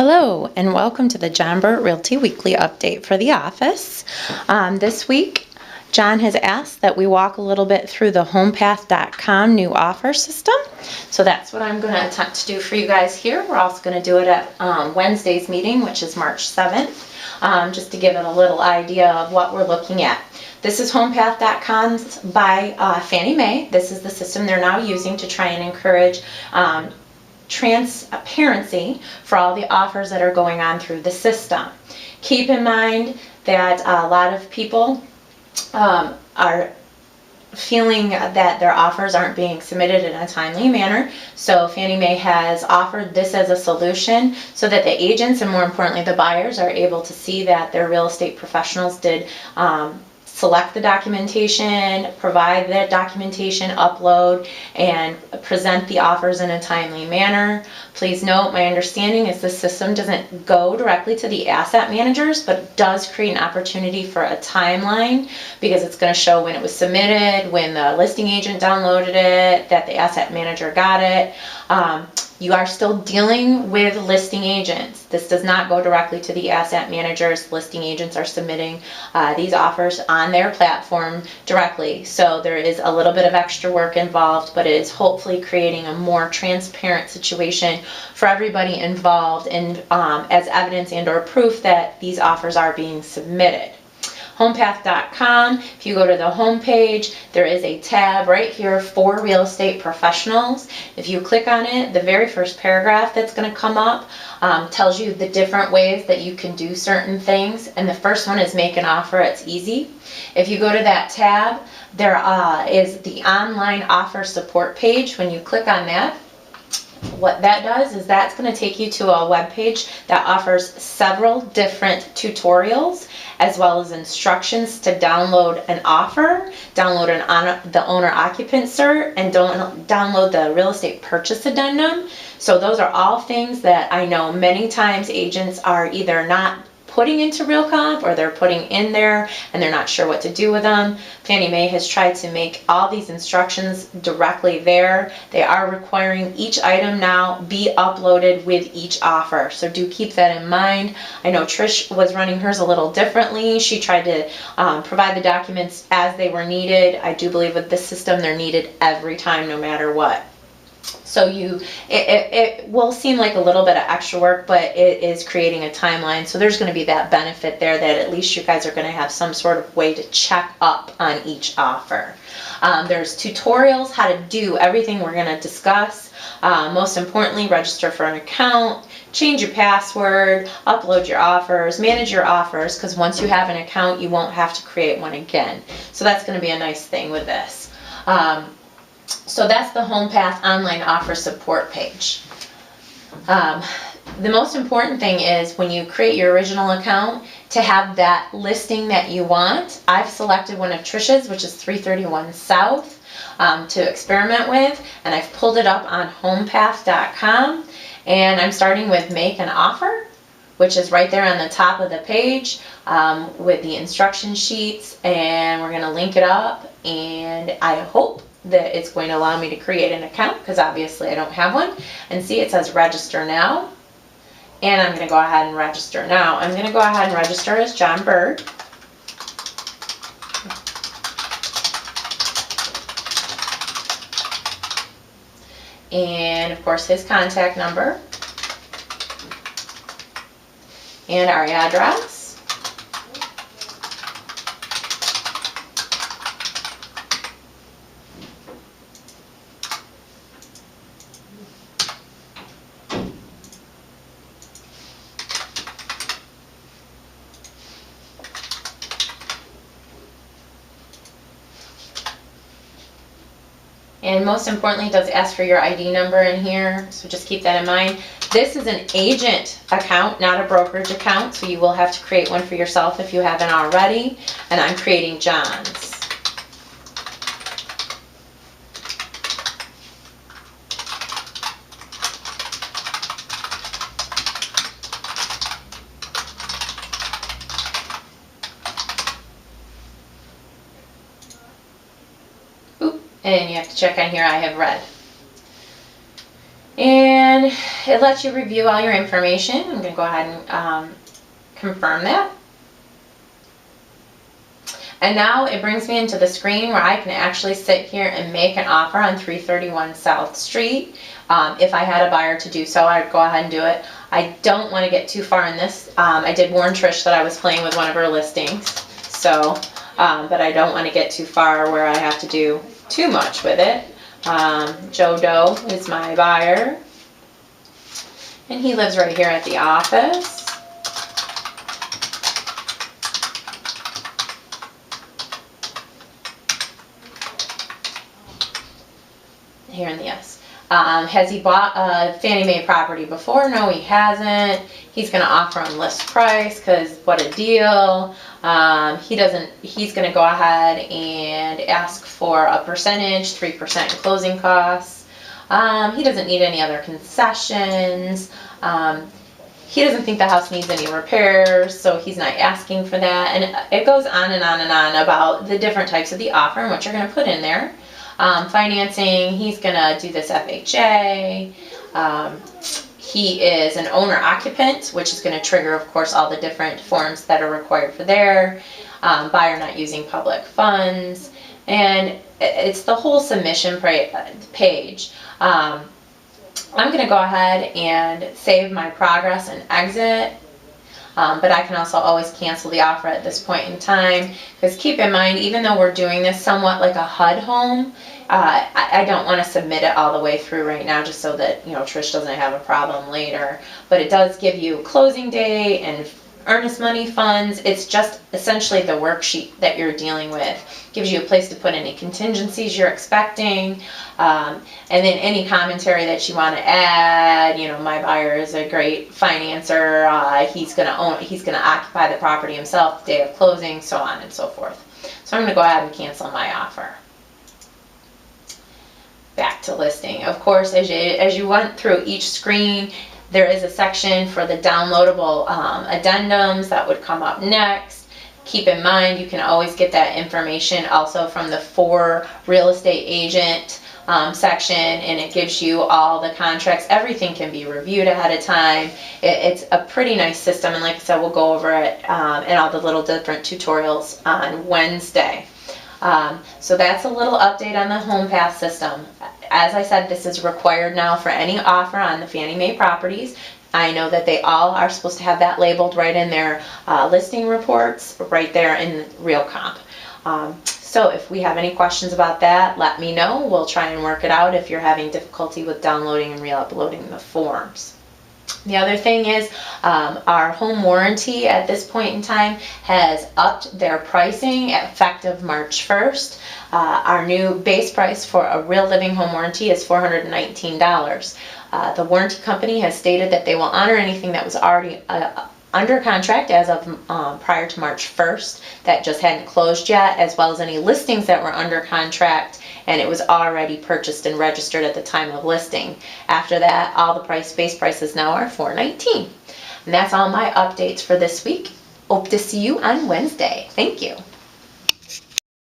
Hello and welcome to the John Burt Realty Weekly Update for the office. This week, John has asked that we walk a little bit through the homepath.com new offer system. So that's what I'm going to attempt to do for you guys here. We're also going to do it at Wednesday's meeting, which is March 7th, just to give it a little idea of what we're looking at. This is homepath.com by Fannie Mae. This is the system they're now using to try and encourage transparency for all the offers that are going on through the system. Keep in mind that a lot of people are feeling that their offers aren't being submitted in a timely manner. So Fannie Mae has offered this as a solution so that the agents and more importantly the buyers are able to see that their real estate professionals did select the documentation, provide the documentation, upload, and present the offers in a timely manner. Please note, my understanding is the system doesn't go directly to the asset managers, but does create an opportunity for a timeline because it's going to show when it was submitted, when the listing agent downloaded it, that the asset manager got it. You are still dealing with listing agents. This does not go directly to the asset managers. Listing agents are submitting these offers on their platform directly. So there is a little bit of extra work involved, but it is hopefully creating a more transparent situation for everybody involved and as evidence and or proof that these offers are being submitted. Homepath.com, if you go to the home page, there is a tab right here for real estate professionals. If you click on it, the very first paragraph that's going to come up tells you the different ways that you can do certain things. And the first one is make an offer. It's easy. If you go to that tab, there is the online offer support page. When you click on that, what that does is that's going to take you to a web page that offers several different tutorials as well as instructions to download an offer, download the owner occupant cert, and download the real estate purchase addendum. So those are all things that I know many times agents are either not putting into RealComp or they're putting in there and they're not sure what to do with them. Fannie Mae has tried to make all these instructions directly there. They are requiring each item now be uploaded with each offer. So do keep that in mind. I know Trish was running hers a little differently. She tried to provide the documents as they were needed. I do believe with this system they're needed every time no matter what. So it will seem like a little bit of extra work, but it is creating a timeline. So there's going to be that benefit there that at least you guys are going to have some sort of way to check up on each offer. There's tutorials how to do everything we're going to discuss. Most importantly, register for an account, change your password, upload your offers, manage your offers, because once you have an account, you won't have to create one again. So that's going to be a nice thing with this. So that's the HomePath online offer support page. The most important thing is when you create your original account to have that listing that you want. I've selected one of Trish's, which is 331 South, to experiment with, and I've pulled it up on homepath.com, and I'm starting with make an offer, which is right there on the top of the page with the instruction sheets, and we're going to link it up, and I hope that it's going to allow me to create an account because obviously I don't have one. And see, it says register now, and I'm going to go ahead and register now. I'm going to go ahead and register as John Burt. And of course his contact number and our address. And most importantly, it does ask for your ID number in here, so just keep that in mind. This is an agent account, not a brokerage account, so you will have to create one for yourself if you haven't already. And I'm creating John's. And you have to check on here, I have red. And it lets you review all your information. I'm going to go ahead and confirm that. And now it brings me into the screen where I can actually sit here and make an offer on 331 South Street. If I had a buyer to do so, I'd go ahead and do it. I don't want to get too far in this. I did warn Trish that I was playing with one of her listings, so, but I don't want to get too far where I have to do too much with it. Joe Doe is my buyer, and he lives right here at the office. Here in the S. Has he bought a Fannie Mae property before? No, he hasn't. He's going to offer on list price because what a deal. He's going to go ahead and ask for a percentage, 3% in closing costs. He doesn't need any other concessions. He doesn't think the house needs any repairs, so he's not asking for that. And it goes on and on and on about the different types of the offer and what you're going to put in there. Financing, he's going to do this FHA. He is an owner-occupant, which is going to trigger, of course, all the different forms that are required for there. Buyer not using public funds. And it's the whole submission page. I'm going to go ahead and save my progress and exit. But I can also always cancel the offer at this point in time, because keep in mind, even though we're doing this somewhat like a HUD home, I don't want to submit it all the way through right now just so that, you know, Trish doesn't have a problem later. But it does give you closing date and earnest money funds. It's just essentially the worksheet that you're dealing with. Gives you a place to put any contingencies you're expecting, and then any commentary that you want to add. You know, my buyer is a great financer. He's going to occupy the property himself the day of closing, so on and so forth. So I'm going to go ahead and cancel my offer. Back to listing. Of course, as you went through each screen, there is a section for the downloadable addendums that would come up next. Keep in mind, you can always get that information also from the For Real Estate Agent section, and it gives you all the contracts. Everything can be reviewed ahead of time. It's a pretty nice system, and like I said, we'll go over it in all the little different tutorials on Wednesday. So that's a little update on the HomePath system. As I said, this is required now for any offer on the Fannie Mae properties. I know that they all are supposed to have that labeled right in their listing reports, right there in RealComp. So if we have any questions about that, let me know. We'll try and work it out if you're having difficulty with downloading and re-uploading the forms. The other thing is our home warranty at this point in time has upped their pricing effective March 1st. Our new base price for a Real Living home warranty is $419. The warranty company has stated that they will honor anything that was already under contract as of prior to March 1st that just hadn't closed yet, as well as any listings that were under contract and it was already purchased and registered at the time of listing. After that, all the base prices now are $419. And that's all my updates for this week. Hope to see you on Wednesday. Thank you.